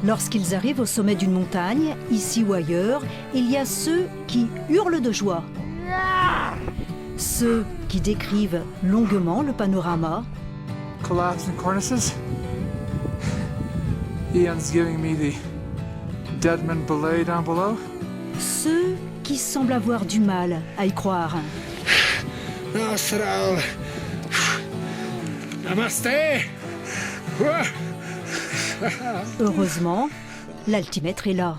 Lorsqu'ils arrivent au sommet d'une montagne, ici ou ailleurs, il y a ceux qui hurlent de joie, ceux qui décrivent longuement le panorama, Collapsing cornices. Ian's giving me the Deadman belay down below. ceux qui semblent avoir du mal à y croire. Nasral. Namaste. Heureusement, l'altimètre est là.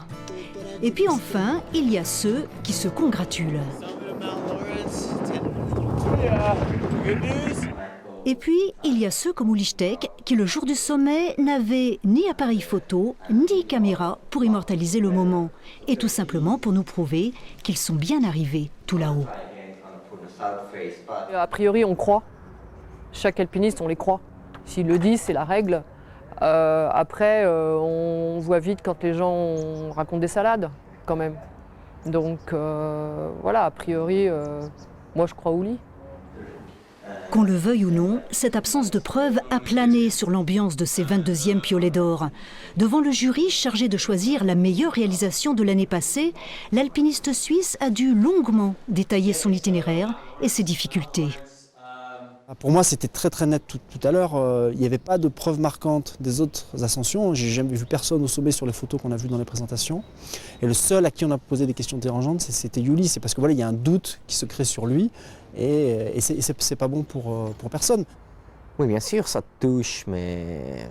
Et puis enfin, il y a ceux qui se congratulent. Et puis, il y a ceux comme Ulichtek qui, le jour du sommet, n'avaient ni appareil photo, ni caméra pour immortaliser le moment. Et tout simplement pour nous prouver qu'ils sont bien arrivés tout là-haut. A priori, on croit. Chaque alpiniste, on les croit. S'il le dit, c'est la règle. Après, on voit vite quand les gens racontent des salades, quand même. Donc voilà, a priori, moi je crois Uli. Qu'on le veuille ou non, cette absence de preuves a plané sur l'ambiance de ces 22e piolets d'or. Devant le jury chargé de choisir la meilleure réalisation de l'année passée, l'alpiniste suisse a dû longuement détailler son itinéraire et ses difficultés. Pour moi, c'était très net tout à l'heure. Il n'y avait pas de preuves marquantes des autres ascensions. J'ai jamais vu personne au sommet sur les photos qu'on a vues dans les présentations. Et le seul à qui on a posé des questions dérangeantes, c'était Uli. C'est parce que voilà, il y a un doute qui se crée sur lui et c'est pas bon pour personne. Oui, bien sûr, ça touche, mais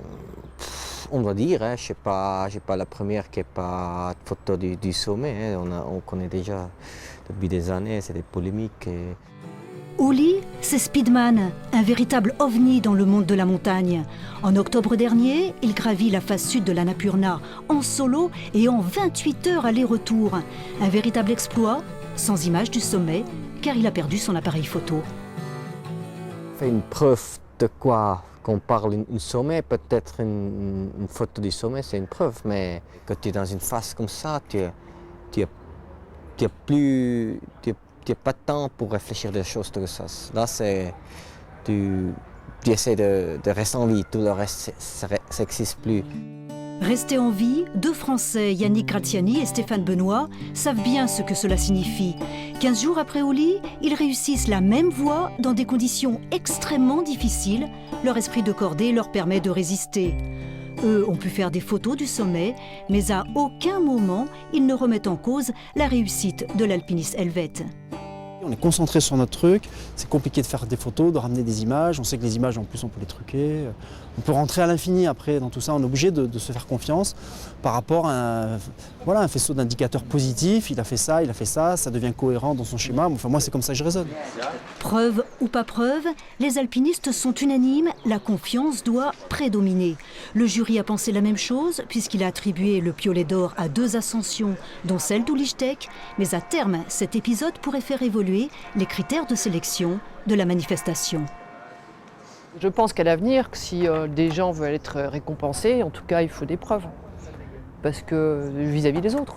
on doit dire, hein, je sais pas la première qui n'a pas de photo du sommet. Hein. On connaît déjà depuis des années, c'est des polémiques. Uli, c'est Speedman, un véritable ovni dans le monde de la montagne. En octobre dernier, il gravit la face sud de l'Annapurna en solo et en 28 heures aller-retour. Un véritable exploit, sans image du sommet, car il a perdu son appareil photo. C'est une preuve de quoi qu'on parle un sommet, peut-être une photo du sommet, c'est une preuve, mais quand tu es dans une phase comme ça, tu n'as pas de temps pour réfléchir des choses comme ça. Là, tu essaies de rester en vie, tout le reste, ça n'existe plus. Rester en vie, deux Français, Yannick Graziani et Stéphane Benoît, savent bien ce que cela signifie. 15 jours après Uli, ils réussissent la même voie dans des conditions extrêmement difficiles. Leur esprit de cordée leur permet de résister. Eux ont pu faire des photos du sommet, mais à aucun moment, ils ne remettent en cause la réussite de l'alpiniste helvète. On est concentré sur notre truc, c'est compliqué de faire des photos, de ramener des images, on sait que les images en plus on peut les truquer. On peut rentrer à l'infini après dans tout ça, on est obligé de se faire confiance par rapport à un faisceau d'indicateurs positifs, il a fait ça, ça devient cohérent dans son schéma, enfin moi c'est comme ça que je raisonne. Preuve ou pas preuve, les alpinistes sont unanimes, la confiance doit prédominer. Le jury a pensé la même chose puisqu'il a attribué le piolet d'or à 2 ascensions, dont celle d'Ulichtek, mais à terme, cet épisode pourrait faire évoluer les critères de sélection de la manifestation. Je pense qu'à l'avenir, si des gens veulent être récompensés, en tout cas, il faut des preuves. Parce que vis-à-vis des autres.